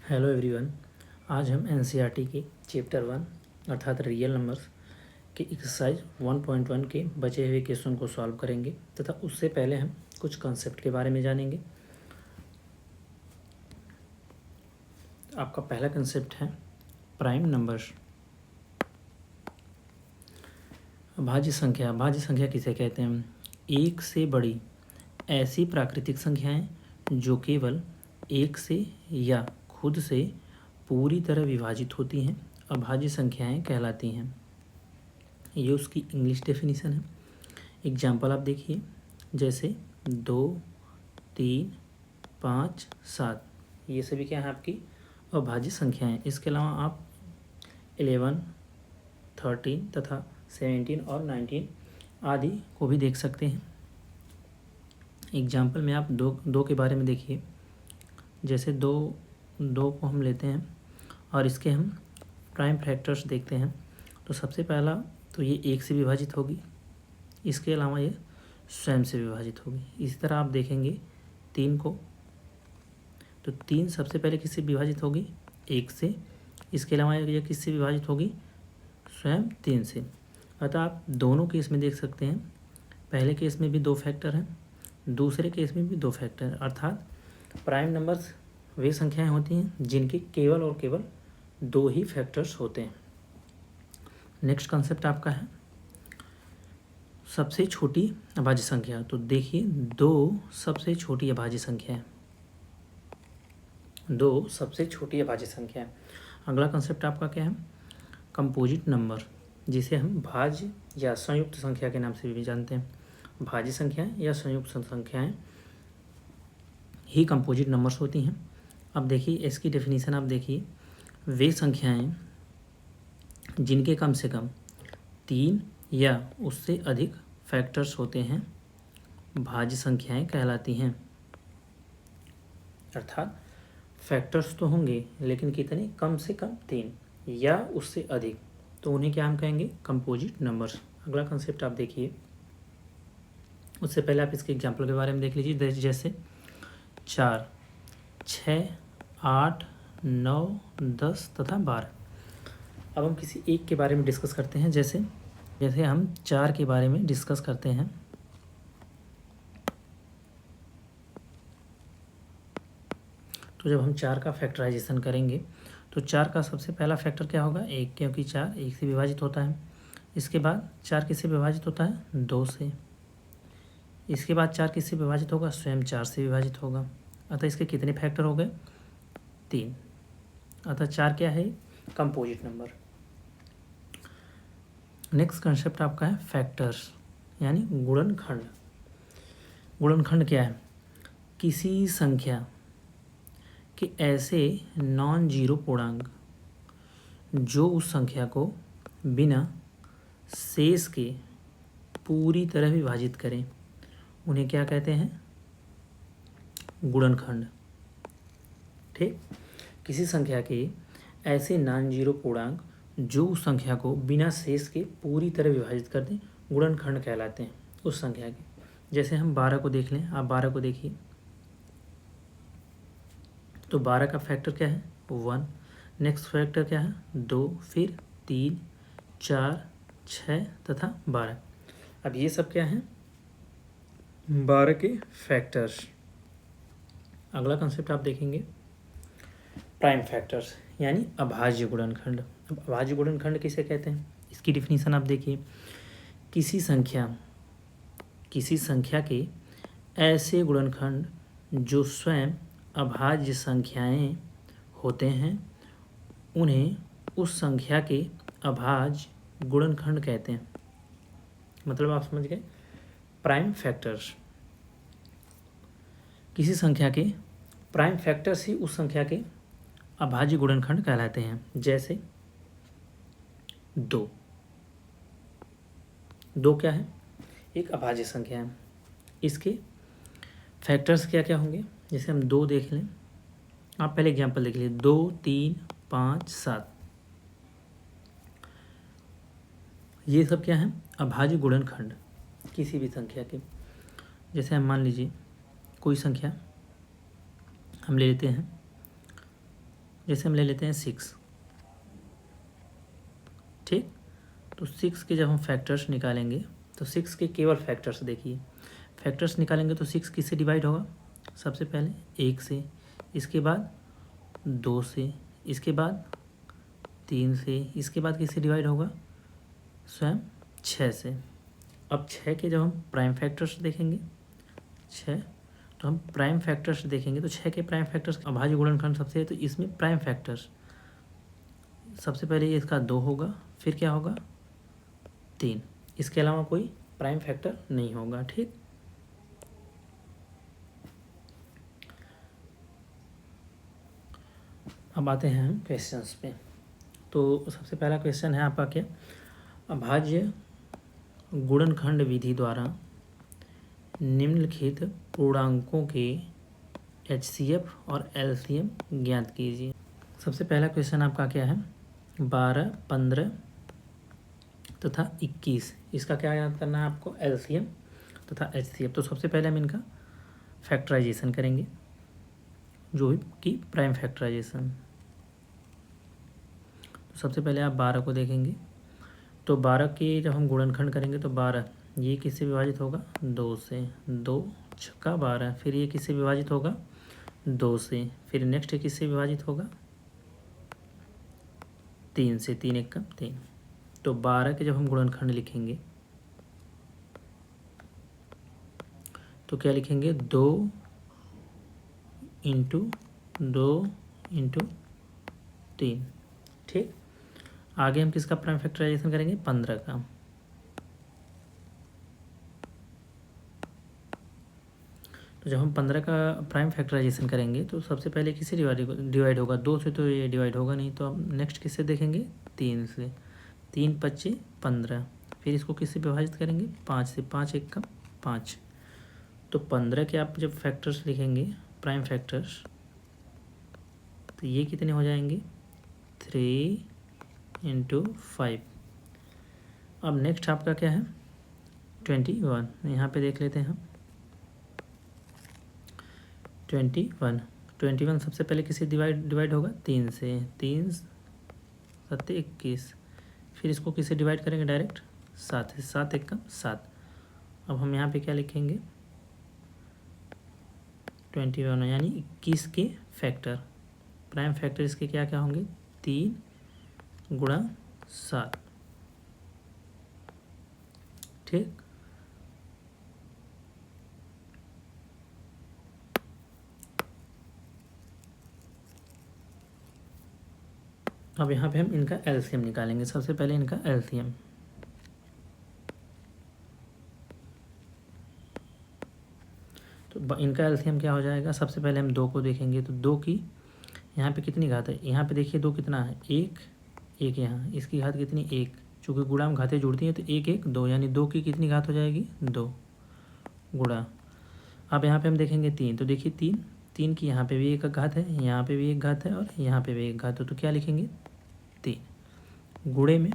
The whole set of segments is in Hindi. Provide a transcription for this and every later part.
Hello everyone. आज हम एनसीईआरटी के चैप्टर 1 अर्थात रियल नंबर्स के एक्सरसाइज 1.1 के बचे हुए क्वेश्चन को सॉल्व करेंगे तथा उससे पहले हम कुछ कॉन्सेप्ट के बारे में जानेंगे। आपका पहला कॉन्सेप्ट है प्राइम नंबर्स। भाज्य संख्या। भाज्य संख्या किसे कहते हैं? एक से बड़ी ऐसी प्राकृतिक संख्याएं जो केवल एक से या खुद से पूरी तरह विभाजित होती हैं अभाज्य संख्याएं कहलाती हैं। ये उसकी इंग्लिश डेफिनेशन है। एग्जाम्पल आप देखिए, जैसे 2, 3, 5, 7, ये सभी क्या हैं? आपकी अभाज्य संख्याएं। इसके अलावा आप 11, 13 तथा 17 और 19 आदि को भी देख सकते हैं। एग्जाम्पल में आप दो के बारे में देखिए, जैसे दो को हम लेते हैं और इसके हम प्राइम फैक्टर्स देखते हैं। तो सबसे पहला तो ये एक से विभाजित होगी, इसके अलावा ये स्वयं से विभाजित होगी। इसी तरह आप देखेंगे 3 को, तो 3 सबसे पहले किससे विभाजित होगी? 1 से। इसके अलावा ये किससे विभाजित होगी? स्वयं 3 से। अतः आप दोनों केस में देख सकते हैं, पहले केस में भी 2 फैक्टर हैं, दूसरे केस में भी 2 फैक्टर हैं। अर्थात प्राइम नंबर्स वे संख्याएं होती हैं जिनके केवल और केवल 2 ही फैक्टर्स होते हैं। नेक्स्ट कॉन्सेप्ट आपका है सबसे छोटी अभाज्य संख्या। तो देखिए 2 सबसे छोटी अभाज्य संख्या है। 2 सबसे छोटी अभाज्य संख्या है। अगला कॉन्सेप्ट आपका क्या है? कंपोजिट नंबर, जिसे हम भाज्य या संयुक्त संख्या के नाम से भी जानते हैं। भाज्य संख्याएं या संयुक्त संख्याएं ही कंपोजिट नंबर्स होती हैं। अब देखिए इसकी डेफिनेशन आप देखिए, वे संख्याएं जिनके कम से कम 3 या उससे अधिक फैक्टर्स होते हैं भाज्य संख्याएं कहलाती हैं। अर्थात फैक्टर्स तो होंगे लेकिन कितने? कम से कम 3 या उससे अधिक, तो उन्हें क्या हम कहेंगे? Composite numbers. अगला कंसेप्ट आप देखिए, उससे पहले आप इसके एग्जाम्पल के बारे में देख लीजिए, जैसे 4, 6, 8, 9, 10 तथा 12। अब हम किसी एक के बारे में डिस्कस करते हैं। जैसे हम 4 के बारे में डिस्कस करते हैं। तो जब हम 4 का फैक्टराइजेशन करेंगे तो 4 का सबसे पहला फैक्टर क्या होगा? 1, क्योंकि 4 1 से विभाजित होता है। इसके बाद 4 किससे विभाजित होता है? 2 से। इसके बाद 4 किससे विभाजित होगा? स्वयं 4 से विभाजित होगा। अतः इसके कितने फैक्टर हो गए? 3। अतः 4 क्या है? Composite number. नेक्स्ट कंसेप्ट आपका है फैक्टर्स यानी गुणनखंड। गुणनखंड क्या है? किसी संख्या के ऐसे नॉन जीरो पूर्णांक जो उस संख्या को बिना शेष के पूरी तरह विभाजित करें, उन्हें क्या कहते हैं? गुणनखंड। ठीक, किसी संख्या के ऐसे नॉन जीरो पूर्णांक जो उस संख्या को बिना शेष के पूरी तरह विभाजित कर दें, गुणनखंड कहलाते हैं उस संख्या के। जैसे हम 12 को देख लें, आप 12 को देखिए, तो 12 का फैक्टर क्या है? 1। नेक्स्ट फैक्टर क्या है? 2, फिर 3, 4, 6 तथा 12। अब ये सब क्या है? 12 के फैक्टर्स। अगला कंसेप्ट आप देखेंगे प्राइम फैक्टर्स यानी अभाज्य गुणनखंड। अब अभाज्य गुणनखंड किसे कहते हैं? इसकी डिफिनीशन आप देखिए, किसी संख्या के ऐसे गुणनखंड जो स्वयं अभाज्य संख्याएं होते हैं, उन्हें उस संख्या के अभाज्य गुणनखंड कहते हैं। मतलब आप समझ गए, प्राइम फैक्टर्स। किसी संख्या के प्राइम फैक्टर्स ही उस संख्या के अभाज्य गुणनखंड कहलाते हैं। जैसे 2 क्या है? एक अभाज्य संख्या है। इसके फैक्टर्स क्या क्या होंगे? जैसे हम 2 देख लें, आप पहले एग्जांपल देख लीजिए, 2, 3, 5, 7। ये सब क्या है? अभाज्य गुणनखंड किसी भी संख्या के। जैसे हम मान लीजिए कोई संख्या हम ले लेते हैं जैसे हम ले लेते हैं 6, ठीक। तो 6 के जब हम फैक्टर्स निकालेंगे तो 6 के केवल फैक्टर्स देखिए, फैक्टर्स निकालेंगे तो 6 किससे डिवाइड होगा, सबसे पहले 1 से, इसके बाद 2 से, इसके बाद 3 से, इसके बाद किससे डिवाइड होगा, स्वयं 6 से। अब 6 के जब हम प्राइम फैक्टर्स देखेंगे, 6 तो हम प्राइम फैक्टर्स देखेंगे तो 6 के प्राइम फैक्टर्स अभाज्य गुणनखंड सबसे है, तो इसमें प्राइम फैक्टर्स सबसे पहले ये इसका 2 होगा, फिर क्या होगा 3, इसके अलावा कोई प्राइम फैक्टर नहीं होगा, ठीक। अब आते हैं हम क्वेश्चंस पे। तो सबसे पहला क्वेश्चन है आपका क्या, अभाज्य गुणनखंड विधि द्वारा निम्नलिखित पूर्णांकों के HCF और LCM ज्ञात कीजिए। सबसे पहला क्वेश्चन आपका क्या है, 12, 15 तथा 21, इसका क्या याद करना है आपको, LCM तथा HCF। तो सबसे पहले हम इनका फैक्टराइजेशन करेंगे, जो कि प्राइम फैक्टराइजेशन। तो सबसे पहले आप 12 को देखेंगे, तो 12 के जब हम गुणनखंड करेंगे तो 12 ये किससे विभाजित होगा, 2 से, 2 छक्का 12, फिर ये किससे विभाजित होगा, 2 से, फिर नेक्स्ट ये किससे विभाजित होगा, 3 से, 3 1 3। तो 12 के जब हम गुणनखंड लिखेंगे तो क्या लिखेंगे, 2 इंटू 2 इंटू 3, ठीक। आगे हम किसका प्राइम फैक्टराइजेशन करेंगे, 15 का। तो जब हम 15 का प्राइम फैक्टराइजेशन करेंगे तो सबसे पहले किससे डिवाइड होगा, 2 से, तो ये डिवाइड होगा नहीं, तो हम नेक्स्ट किससे देखेंगे, 3 से, 3 5 15, फिर इसको किससे विभाजित करेंगे, 5 से, 5 1 5। तो 15 के आप जब फैक्टर्स लिखेंगे प्राइम फैक्टर्स तो ये कितने हो जाएंगे, 3 इंटू 5। अब नेक्स्ट आपका क्या है, 21, यहाँ पे देख लेते हैं हम, 21 सबसे पहले किससे डिवाइड होगा, 3 से, 3 7 21, फिर इसको किससे डिवाइड करेंगे, डायरेक्ट 7 से, 7 1 7। अब हम यहाँ पे क्या लिखेंगे, 21 यानी 21 के फैक्टर, प्राइम फैक्टर इसके क्या क्या होंगे, 3 गुणा 7, ठीक। अब यहाँ पे हम इनका LCM निकालेंगे, सबसे पहले इनका LCM। तो इनका LCM क्या हो जाएगा, सबसे पहले हम 2 को देखेंगे, तो 2 की यहाँ पे कितनी घात है, यहाँ पे देखिए 2 कितना है, 1 1, यहाँ इसकी घात कितनी, 1, चूँकि गुणा में घातें जुड़ती हैं तो 1 1 2, यानी 2 की कितनी घात हो जाएगी, 2 गुणा। अब यहाँ पे हम देखेंगे 3, तो देखिए 3 की यहाँ पे भी एक घात है, यहाँ पे भी एक घात है और यहाँ पे भी एक घात है, तो क्या लिखेंगे, 3 गुणे में।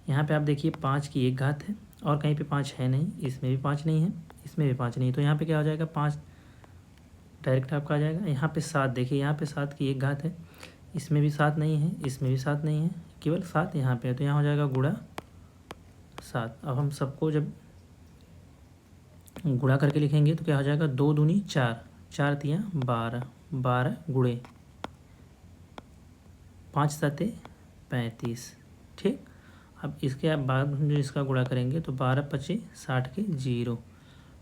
यहाँ पे आप देखिए 5 की एक घात है और कहीं पे 5 है नहीं, इसमें भी 5 नहीं है, इसमें भी 5 नहीं, तो यहाँ पे क्या हो जाएगा, 5 डायरेक्ट आपका आ जाएगा। यहाँ पे 7 देखिए, यहाँ पे 7 की एक घात है, इसमें भी 7 नहीं है, इसमें भी 7 नहीं है, केवल 7 यहाँ पे है, तो यहाँ हो जाएगा गुणा 7। अब हम सबको जब गुणा करके लिखेंगे तो क्या हो जाएगा, 2 दूनी 4, 4 तियाँ 12, 12 गुणे 5 7 35, ठीक। अब इसके बाद हम जो इसका गुणा करेंगे तो 12 25 60 के 0,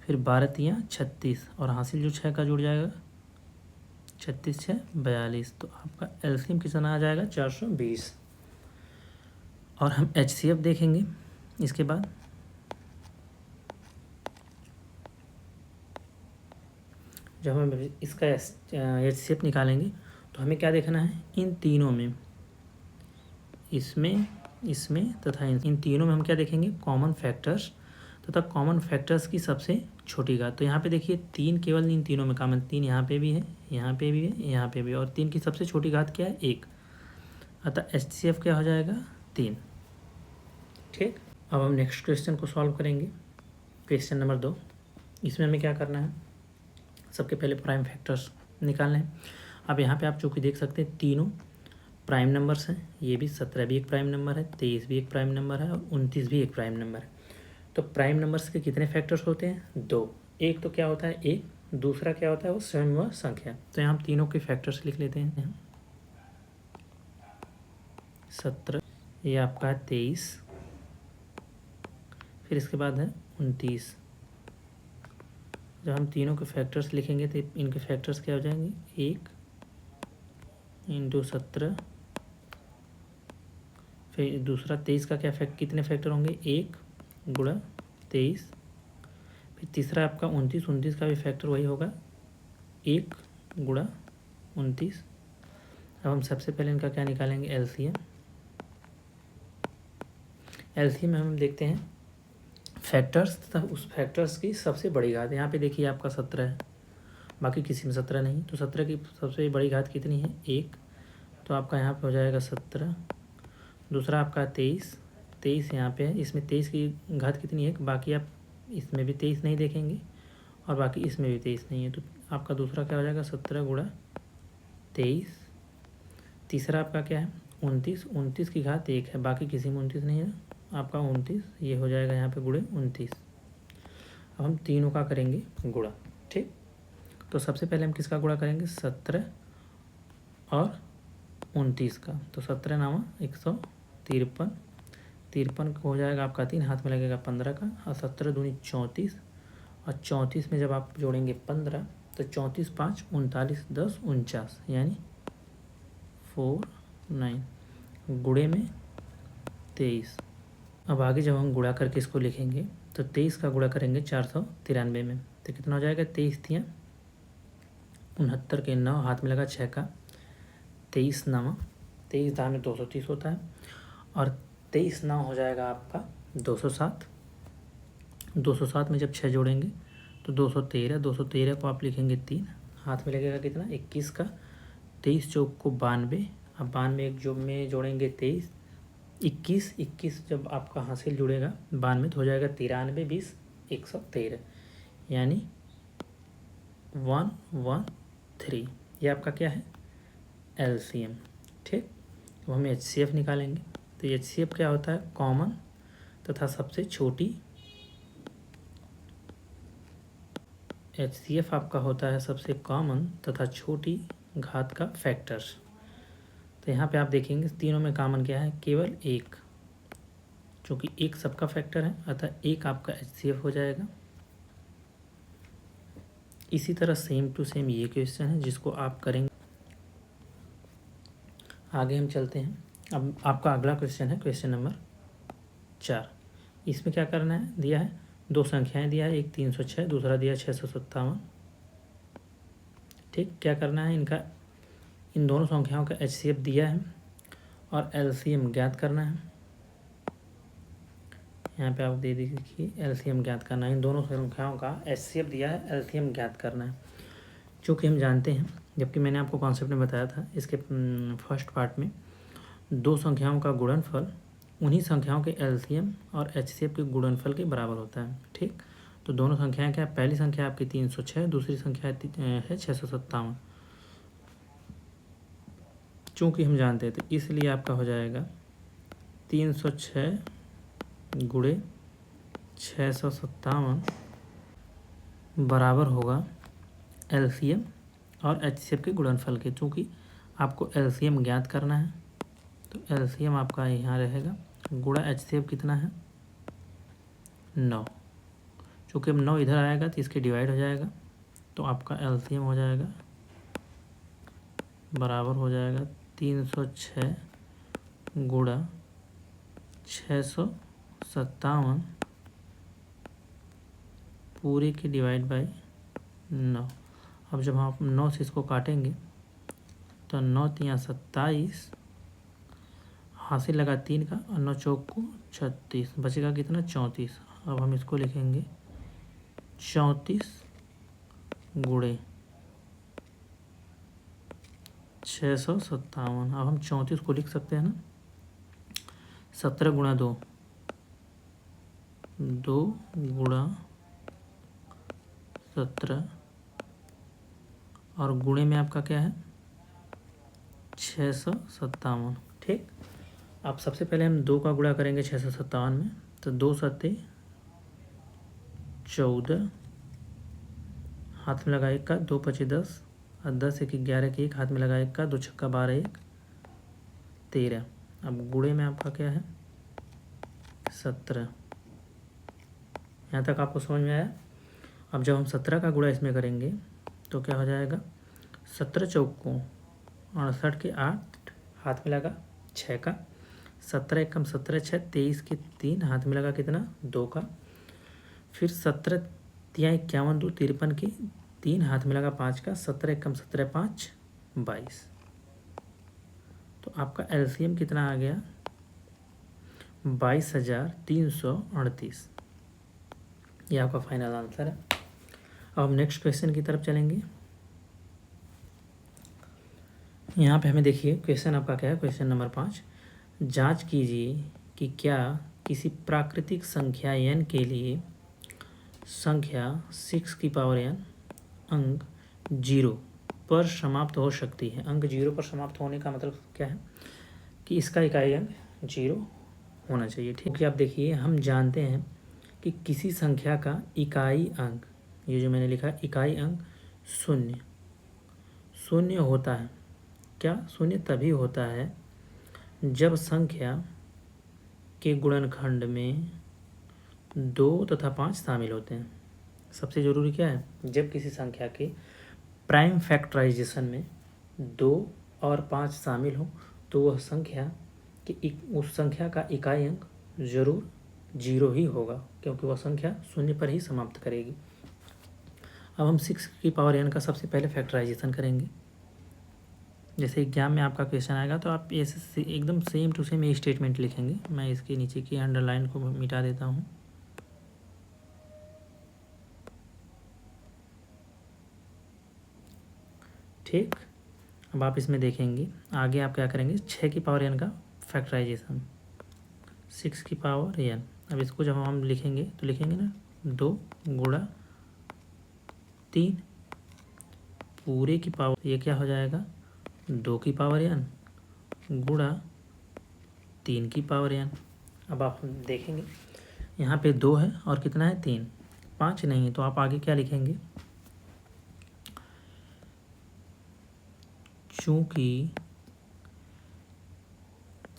फिर 12 तियाँ 36 और हासिल जो 6 का जुड़ जाएगा, 36 6 42, तो आपका LCM कितना आ जाएगा, 420। और हम HCF देखेंगे इसके बाद, जब हम इसका HCF निकालेंगे तो हमें क्या देखना है, इन तीनों में, इसमें तथा इन तीनों में हम क्या देखेंगे, कॉमन फैक्टर्स तथा कॉमन फैक्टर्स की सबसे छोटी घात। तो यहाँ पे देखिए 3 केवल इन तीनों में कॉमन, 3 यहाँ पे भी है, यहाँ पे भी है, यहाँ पे भी, और 3 की सबसे छोटी घात क्या है, 1, अतः HCF क्या हो जाएगा, 3, ठीक। अब हम नेक्स्ट क्वेश्चन को सॉल्व करेंगे, क्वेश्चन नंबर 2। इसमें हमें क्या करना है, सबके पहले प्राइम फैक्टर्स निकालने हैं। अब यहाँ पे आप चूँकि देख सकते हैं तीनों प्राइम नंबर्स हैं, ये भी 17 भी एक प्राइम नंबर है, 23 भी एक प्राइम नंबर है और 29 भी एक प्राइम नंबर है। तो प्राइम नंबर्स के कितने फैक्टर्स होते हैं? 2। एक तो क्या होता है एक, दूसरा क्या होता है वो स्वयं व संख्या। तो यहाँ हम तीनों के फैक्टर्स लिख लेते हैं। 17, ये आपका है 23, फिर इसके बाद है 29। जब हम तीनों के फैक्टर्स लिखेंगे तो इनके फैक्टर्स क्या हो जाएंगे? 1 इंटू 17, फिर दूसरा 23 का क्या कितने फैक्टर होंगे? 1 गुणा 23, फिर तीसरा आपका 29, 29 का भी फैक्टर वही होगा 1 गुणा 29। अब हम सबसे पहले इनका क्या निकालेंगे? एलसीएम। एलसीएम में हम देखते हैं फैक्टर्स तथा उस फैक्टर्स की सबसे बड़ी घात। यहाँ पे देखिए आपका 17 है, बाकी किसी में 17 नहीं, तो 17 की सबसे बड़ी घात कितनी है? 1। तो आपका यहाँ पे हो जाएगा 17। दूसरा आपका 23, 23 यहाँ पे है, इसमें 23 की घात कितनी है? बाकी आप इसमें भी 23 नहीं देखेंगे और बाकी इसमें भी 23 नहीं है, तो आपका दूसरा क्या हो जाएगा? 17 गुणा 23। तीसरा आपका क्या है? 29, 29 की घात 1 है, बाकी किसी में 29 नहीं है, आपका 29, ये हो जाएगा यहाँ पे गुणे 29। अब हम तीनों का करेंगे गुणा, ठीक। तो सबसे पहले हम किसका गुणा करेंगे? 17 और 29 का। तो 17 नामा 153, 53 को हो जाएगा आपका 3, हाथ में लगेगा 15 का, और 17 दूनी 34, और 34 में जब आप जोड़ेंगे 15 तो 34 5 39 10 49, यानी 49 गुणे में 23। अब आगे जब हम गुणा करके इसको लिखेंगे तो 23 का गुणा करेंगे 493 में, तो कितना हो जाएगा? 23 तियाँ 69 के 9, हाथ में लगा 6 का, 23 नामा 23 दाम में 230 होता है, और 23 9 हो जाएगा आपका 207। 207 में जब 6 जोड़ेंगे तो 213, 213 को आप लिखेंगे 3, हाथ में लगेगा कितना? 21 का, 23 चौक को 92, अब 92 एक जो में जोड़ेंगे 23, 21, 21 जब आपका हासिल जुड़ेगा 92 तो हो जाएगा 93, 20 113, यानी 113। ये आपका क्या है? एलसीएम, ठीक। तो हम एचसीएफ निकालेंगे। तो एचसीएफ क्या होता है? कॉमन तथा सबसे छोटी। एचसीएफ आपका होता है सबसे कॉमन तथा छोटी घात का फैक्टर्स। तो यहाँ पे आप देखेंगे तीनों में कॉमन क्या है? केवल 1, क्योंकि 1 सबका फैक्टर है, अतः 1 आपका एचसीएफ हो जाएगा। इसी तरह सेम टू सेम ये क्वेश्चन है जिसको आप करेंगे। आगे हम चलते हैं। अब आपका अगला क्वेश्चन है क्वेश्चन नंबर 4। इसमें क्या करना है? दिया है 2 संख्याएं दिया है, एक 306, दूसरा दिया 657, ठीक। क्या करना है? इनका इन दोनों संख्याओं का एचसीएफ दिया है और एलसीएम ज्ञात करना है। यहाँ पे आप दे देखिए एलसीएम ज्ञात करना है। इन दोनों संख्याओं का एचसीएफ दिया है, एलसीएम ज्ञात करना है। चूँकि हम जानते हैं, जबकि मैंने आपको कॉन्सेप्ट में बताया था इसके फर्स्ट पार्ट में, 2 संख्याओं का गुणनफल उन्हीं संख्याओं के एलसीएम और एचसीएफ के गुणनफल के बराबर होता है, ठीक। तो दोनों संख्याएं क्या? पहली संख्या आपकी 306, दूसरी संख्या है 657। चूँकि हम जानते हैं तो इसलिए आपका हो जाएगा 306 गुणे 657 बराबर होगा एलसीएम और एचसीएफ के गुणनफल के। चूँकि आपको एलसीएम ज्ञात करना है तो एलसीएम आपका यहाँ रहेगा, गुणा एचसीएफ कितना है? 9। चूँकि अब 9 इधर आएगा तो इसके डिवाइड हो जाएगा, तो आपका एलसीएम हो जाएगा बराबर हो जाएगा 306 गुणा 657 पूरे के डिवाइड बाई 9। अब जब हम 9 से इसको काटेंगे तो 9 तियाँ 27, हासिल लगा 3 का, और 9 चौक को 36, बचेगा कितना? 34। अब हम इसको लिखेंगे 34 गुणे 657। अब हम 34 को लिख सकते हैं ना, 17 गुणा 2, 2 गुणा 17, और गुणे में आपका क्या है? 657। ठीक, अब सबसे पहले हम 2 का गुणा करेंगे 657 में, तो 2 सत्ते 14, हाथ में लगा 1 का, 2 पचे 10 और 10 एक 11 के 1, हाथ में लगा 1 का, 2 छक्का 12 1 13। अब गुणे में आपका क्या है 17। यहाँ तक आपको समझ में आया। अब जब हम 17 का गुणा इसमें करेंगे तो क्या हो जाएगा, 17 चौकों 68 के 8, हाथ में लगा 6 का, 17 एकम 17 6 23 के 3, हाथ में लगा कितना 2 का, फिर 17 तिया 51 2 53 के 3, हाथ में लगा 5 का, 17 एकम 17 5 22। तो आपका एलसीएम कितना आ गया 22,338। ये आपका फाइनल आंसर है। अब हम नेक्स्ट क्वेश्चन की तरफ चलेंगे। यहाँ पे हमें देखिए क्वेश्चन आपका क्या है, क्वेश्चन नंबर 5। जांच कीजिए कि क्या किसी प्राकृतिक संख्या n के लिए संख्या 6 की पावर n अंक 0 पर समाप्त हो सकती है। अंक 0 पर समाप्त होने का मतलब क्या है कि इसका इकाई अंक 0 होना चाहिए। ठीक है, आप देखिए हम जानते हैं कि किसी संख्या का इकाई अंक, ये जो मैंने लिखा इकाई अंक शून्य होता है। क्या शून्य तभी होता है जब संख्या के गुणनखंड में 2 तथा 5 शामिल होते हैं। सबसे ज़रूरी क्या है, जब किसी संख्या के प्राइम फैक्टराइजेशन में 2 और 5 शामिल हो तो वह संख्या कि उस संख्या का इकाई अंक जरूर 0 ही होगा, क्योंकि वह संख्या शून्य पर ही समाप्त करेगी। अब हम 6 की पावर n का सबसे पहले फैक्टराइजेशन करेंगे। जैसे एग्जाम में आपका क्वेश्चन आएगा तो आप ऐसे एकदम सेम टू सेम ये स्टेटमेंट लिखेंगे। मैं इसके नीचे की अंडरलाइन को मिटा देता हूँ। ठीक, अब आप इसमें देखेंगे आगे आप क्या करेंगे, 6 की पावर n का फैक्टराइजेशन 6 की पावर n। अब इसको जब हम लिखेंगे तो लिखेंगे ना 2 गुणा 3 पूरे की पावर, ये क्या हो जाएगा 2 की पावर n गुणा 3 की पावर n। अब आप देखेंगे यहाँ पे 2 है और कितना है 3, 5 नहीं है, तो आप आगे क्या लिखेंगे, चूँकि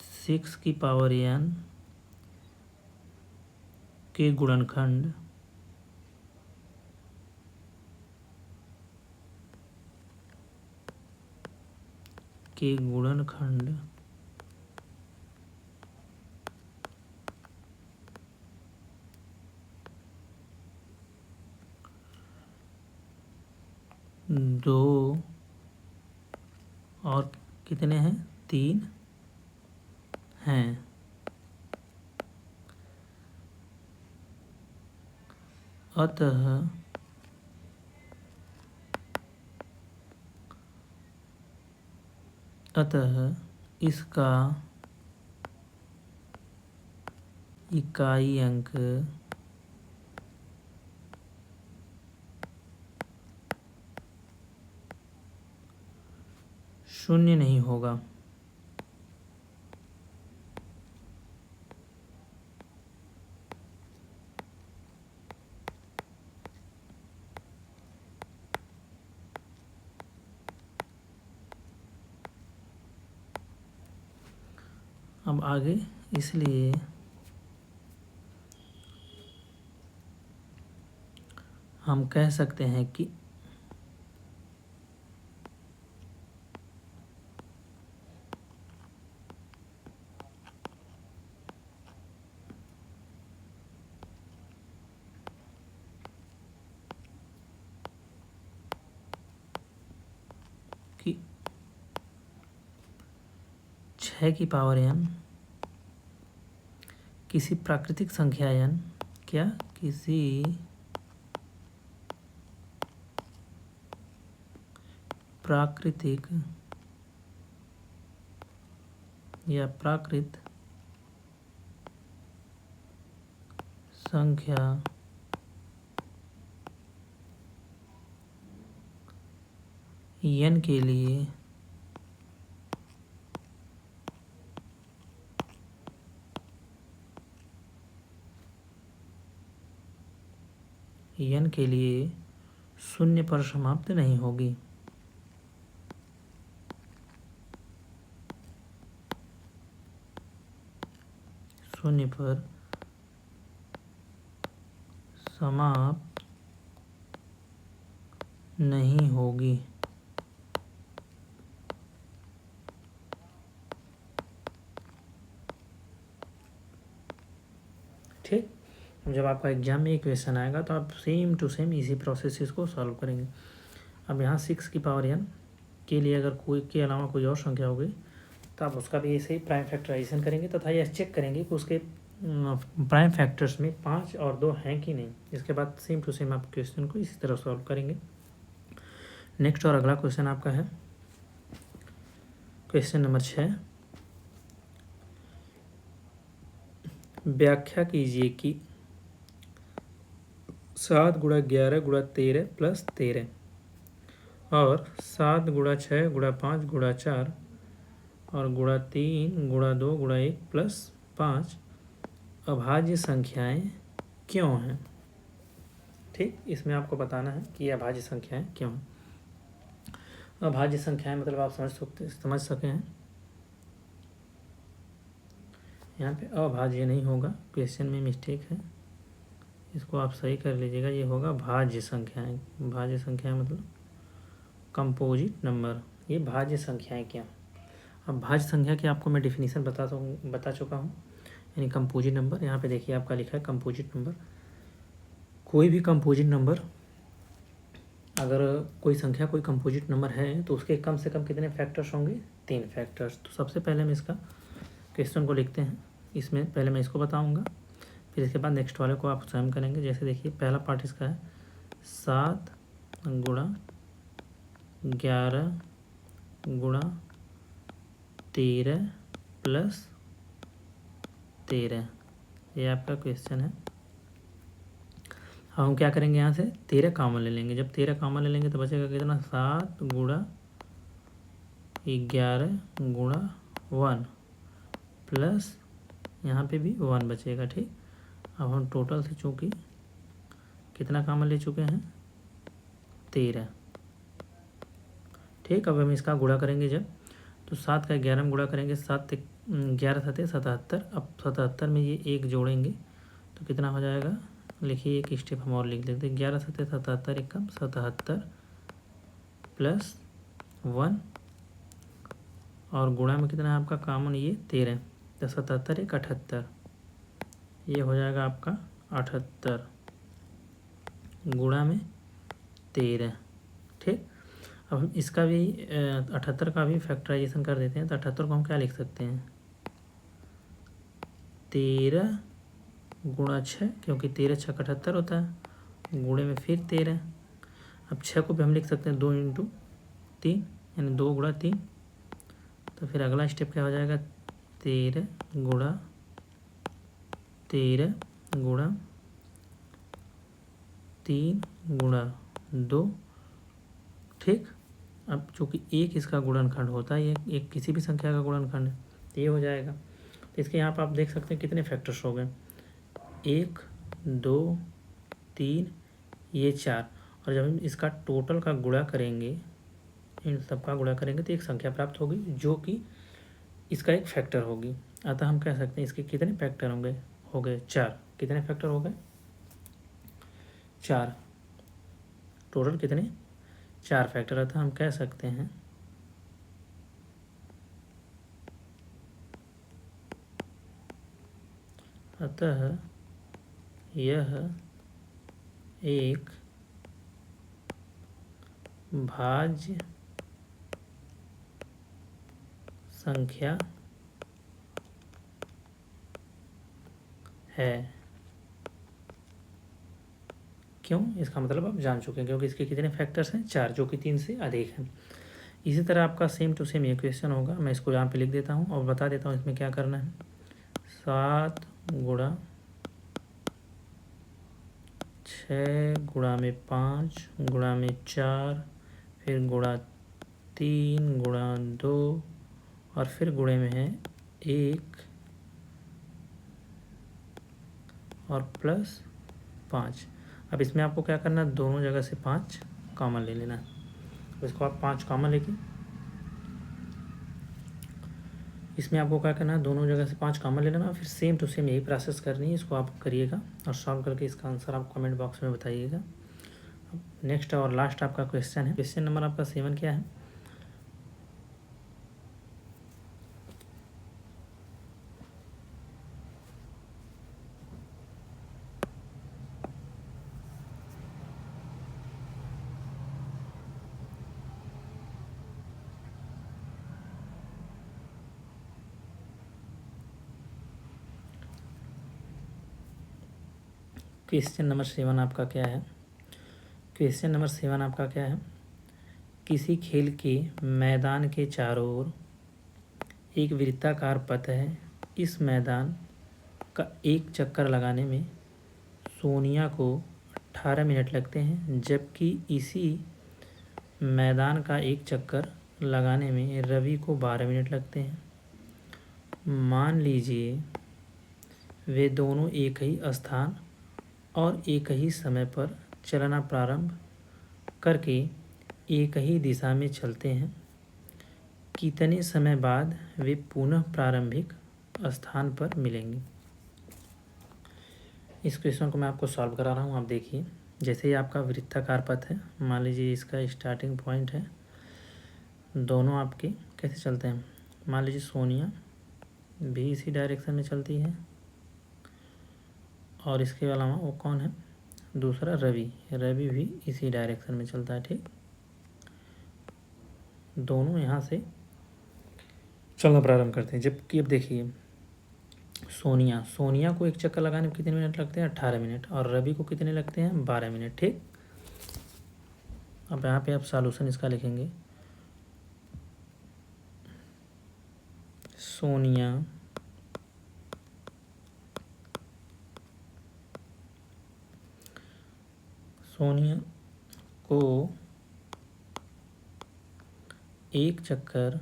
6 की पावर n के गुणनखंड के गुणनखंड दो और कितने हैं 3 हैं, अतः इसका इकाई अंक शून्य नहीं होगा। अब आगे इसलिए हम कह सकते हैं कि कि 6 की पावर n किसी प्राकृतिक संख्या n, क्या किसी प्राकृतिक या प्राकृत संख्या n के लिए n के लिए शून्य पर समाप्त नहीं होगी। शून्य पर समाप्त नहीं होगी। ठीक, जब आपका एग्जाम में एक क्वेश्चन आएगा तो आप सेम टू सेम इसी प्रोसेस इसको सॉल्व करेंगे। अब यहाँ 6 की पावर n के लिए अगर कोई के अलावा कोई और संख्या होगी तो आप उसका भी ऐसे ही प्राइम फैक्टराइजेशन करेंगे तथा यह चेक करेंगे कि उसके प्राइम फैक्टर्स में 5 और 2 हैं कि नहीं। इसके बाद सेम टू सेम आप क्वेश्चन को इसी तरह सॉल्व करेंगे। नेक्स्ट और अगला क्वेश्चन आपका है क्वेश्चन नंबर 6। व्याख्या कीजिए कि 7 गुणा 11 गुणा 13 प्लस 13 और 7 गुणा 6 गुणा 5 गुणा 4 और गुणा 3 गुणा 2 गुणा 1 प्लस 5 अभाज्य संख्याएं क्यों हैं। ठीक, इसमें आपको बताना है कि अभाज्य संख्याएं क्यों हैं। अभाज्य संख्याएं मतलब आप समझ सके हैं, यहाँ पे अभाज्य नहीं होगा, क्वेश्चन में मिस्टेक है, इसको आप सही कर लीजिएगा। ये होगा भाज्य संख्याएं। भाज्य संख्याएं मतलब कंपोजिट नंबर। ये भाज्य संख्याएं क्या। अब भाज्य संख्या की आपको मैं डिफिनीशन बता चुका हूँ, यानी कंपोजिट नंबर। यहाँ पे देखिए आपका लिखा है कंपोजिट नंबर। कोई भी कंपोजिट नंबर, अगर कोई संख्या कोई कंपोजिट नंबर है तो उसके कम से कम कितने फैक्टर्स होंगे, 3 फैक्टर्स। तो सबसे पहले हम इसका क्वेश्चन को लिखते हैं। इसमें पहले मैं इसको बताऊंगा, फिर इसके बाद नेक्स्ट वाले को आप स्वयं करेंगे। जैसे देखिए पहला पार्ट इसका है 7 गुणा 11 गुणा 13 प्लस 13, ये आपका क्वेश्चन है। अब हम क्या करेंगे, यहाँ से 13 कॉमन ले लेंगे। जब 13 कॉमन ले लेंगे तो बचेगा कितना, 7 गुणा 11 गुणा 1 प्लस यहाँ पे भी 1 बचेगा। ठीक, अब हम टोटल से चूँकि कितना कॉमन ले चुके हैं, 13। ठीक, अब हम इसका गुणा करेंगे जब, तो 7 का 11 में गुणा करेंगे, 7 11 7 77। अब 77 में ये 1 जोड़ेंगे तो कितना हो जाएगा, लिखिए एक स्टेप हम और लिख लेते हैं। 11 7 77 एक कम 77 प्लस 1 और गुणा में कितना है आपका कॉमन, ये 13। तो 77 एक 78, ये हो जाएगा आपका 78 गुणा में 13। ठीक, अब हम इसका भी 78 का भी फैक्टराइजेशन कर देते हैं। तो 78 को हम क्या लिख सकते हैं, 13 गुणा 6, क्योंकि 13 6 78 होता है, गुणे में फिर 13। अब 6 को भी हम लिख सकते हैं 2 × 3, यानी 2 गुणा 3। तो फिर अगला स्टेप क्या हो जाएगा, 13 गुणा 3 गुणा 2। ठीक, अब चूँकि एक इसका गुणनखंड होता है, ये एक किसी भी संख्या का गुणनखंड है, तो ये हो जाएगा। तो इसके यहाँ पर आप देख सकते हैं कितने फैक्टर्स हो गए, 1 2 3, ये 4। और जब हम इसका टोटल का गुणा करेंगे, इन सब का गुणा करेंगे तो एक संख्या प्राप्त होगी जो कि इसका एक फैक्टर होगी। अतः हम कह सकते हैं इसके कितने फैक्टर होंगे, हो गए 4। कितने फैक्टर हो गए, 4। टोटल कितने, 4 फैक्टर। अतः हम कह सकते हैं अतः यह एक भाज्य संख्या है। क्यों, इसका मतलब आप जान चुके हैं, क्योंकि इसके कितने फैक्टर्स हैं, 4, जो कि 3 से अधिक हैं। इसी तरह आपका सेम टू सेम ये क्वेश्चन होगा। मैं इसको यहाँ पे लिख देता हूँ और बता देता हूँ इसमें क्या करना है। 7 गुणा 6 गुणा में 5 गुणा में 4 फिर गुणा 3 गुणा 2 और फिर गुणे में है 1 और प्लस 5। अब इसमें आपको क्या करना है, दोनों जगह से 5 कॉमन ले लेना है। तो इसको आप 5 कॉमन लेके इसमें आपको क्या करना है, दोनों जगह से 5 कॉमन ले लेना, फिर सेम टू सेम यही प्रोसेस करनी है। इसको आप करिएगा और सॉल्व करके इसका आंसर आप कमेंट बॉक्स में बताइएगा। अब नेक्स्ट और लास्ट आपका क्वेश्चन है, क्वेश्चन नंबर आपका 7 क्या है। क्वेश्चन नंबर 7 आपका क्या है। क्वेश्चन नंबर 7 आपका क्या है, किसी खेल के मैदान के चारों ओर एक वृत्ताकार पथ है। इस मैदान का एक चक्कर लगाने में सोनिया को 18 मिनट लगते हैं, जबकि इसी मैदान का एक चक्कर लगाने में रवि को 12 मिनट लगते हैं। मान लीजिए वे दोनों एक ही स्थान और एक ही समय पर चलना प्रारंभ करके एक ही दिशा में चलते हैं। कितने समय बाद वे पुनः प्रारंभिक स्थान पर मिलेंगे। इस क्वेश्चन को मैं आपको सॉल्व करा रहा हूँ। आप देखिए, जैसे ही आपका वृत्ताकार पथ है, मान लीजिए इसका स्टार्टिंग पॉइंट है, दोनों आपके कैसे चलते हैं। मान लीजिए सोनिया भी इसी डायरेक्शन में चलती है और इसके अलावा वो कौन है, दूसरा रवि भी इसी डायरेक्शन में चलता है। ठीक, दोनों यहाँ से चलना प्रारंभ करते हैं। जबकि अब देखिए सोनिया को एक चक्कर लगाने में कितने मिनट लगते हैं, 18 मिनट, और रवि को कितने लगते हैं, 12 मिनट। ठीक, अब यहाँ पे आप सॉल्यूशन इसका लिखेंगे। सोनिया को एक चक्कर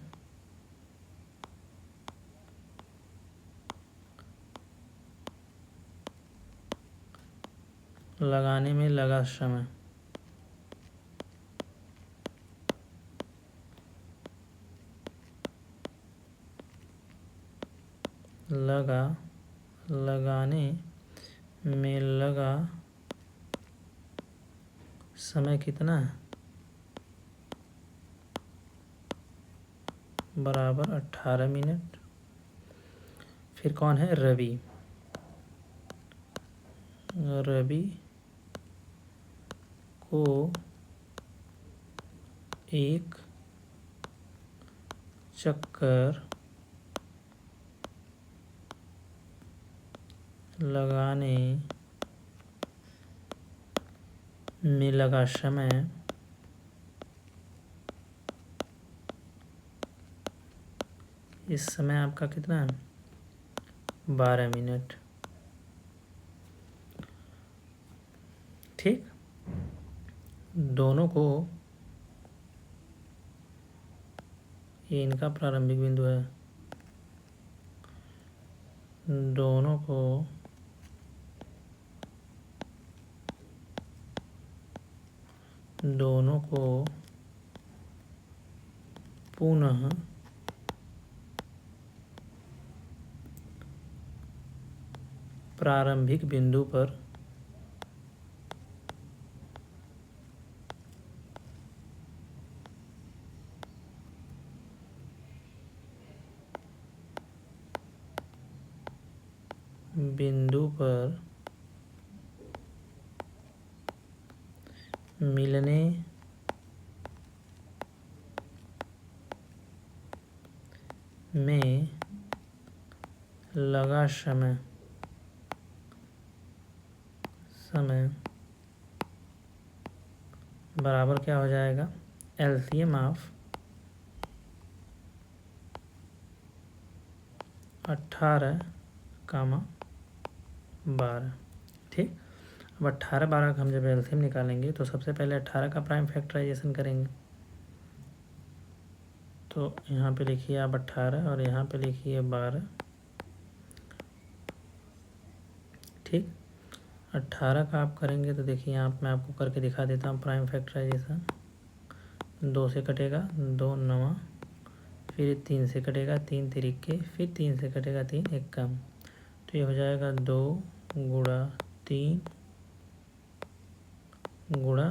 लगाने में लगा समय लगाने में लगा समय कितना है, बराबर 18 मिनट। फिर कौन है, रवि को एक चक्कर लगाने में लगा समय इस समय आपका कितना है, 12 मिनट। ठीक, दोनों को, ये इनका प्रारंभिक बिंदु है, दोनों को पुनः प्रारंभिक बिंदु पर मिलने में लगा समय बराबर क्या हो जाएगा, एलसीएम ऑफ 18, 12। ठीक, अब 18, 12 का हम जब एलसीएम निकालेंगे तो सबसे पहले 18 का प्राइम फैक्टराइजेशन करेंगे। तो यहाँ पे लिखिए आप 18 और यहाँ पे लिखिए 12। ठीक, 18 का आप करेंगे तो देखिए यहाँ मैं आपको करके दिखा देता हूँ। प्राइम फैक्टराइजेशन 2 से कटेगा 2 9, फिर 3 से कटेगा 3 तिरिक्के, फिर 3 से कटेगा 3 एक कम, तो ये हो जाएगा 2 गुणा 3 गुणा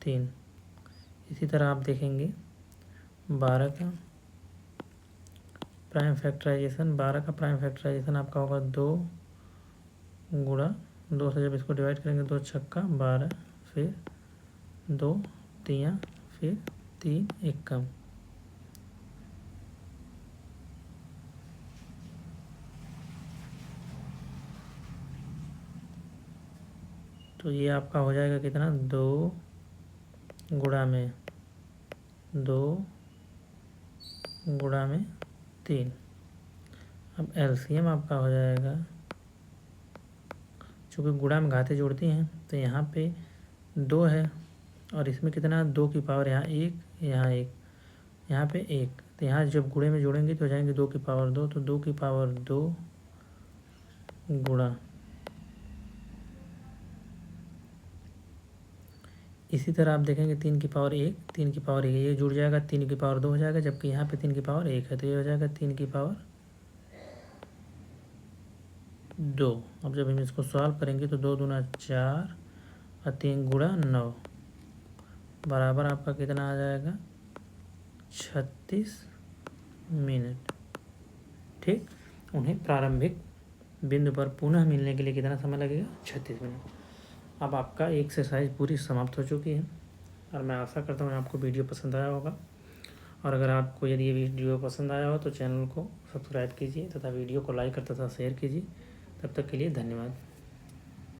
3। इसी तरह आप देखेंगे 12 का प्राइम फैक्टराइजेशन, 12 का प्राइम फैक्टराइजेशन आपका होगा 2 गुणा 2 से जब इसको डिवाइड करेंगे 2 छक्का 12, फिर 2 तियाँ, फिर 3 एक कम। तो ये आपका हो जाएगा कितना, 2 गुणा में 2 गुणा में 3। अब एलसीएम आपका हो जाएगा, चूँकि गुणा में घाते जोड़ती हैं तो यहाँ पे 2 है और इसमें कितना 2 की पावर, यहाँ 1 यहाँ 1 यहाँ पे 1, तो यहाँ जब गुणे में जोड़ेंगे तो हो जाएंगे 2 की पावर 2, तो 2 की पावर 2 गुणा, इसी तरह आप देखेंगे 3 की पावर 1 3 की पावर 1, ये जुड़ जाएगा 3 की पावर 2 हो जाएगा, जबकि यहाँ पे 3 की पावर 1 है तो ये हो जाएगा 3 की पावर 2। अब जब हम इसको सॉल्व करेंगे तो 2 दूना 4 और 3 गुणा 9 बराबर आपका कितना आ जाएगा, 36 मिनट। ठीक, उन्हें प्रारंभिक बिंदु पर पुनः मिलने के लिए कितना समय लगेगा, 36 मिनट। अब आपका एक्सरसाइज पूरी समाप्त हो चुकी है और मैं आशा करता हूँ आपको वीडियो पसंद आया होगा। और अगर आपको यदि ये वीडियो पसंद आया हो तो चैनल को सब्सक्राइब कीजिए तथा वीडियो को लाइक तथा शेयर कीजिए। तब तक के लिए धन्यवाद।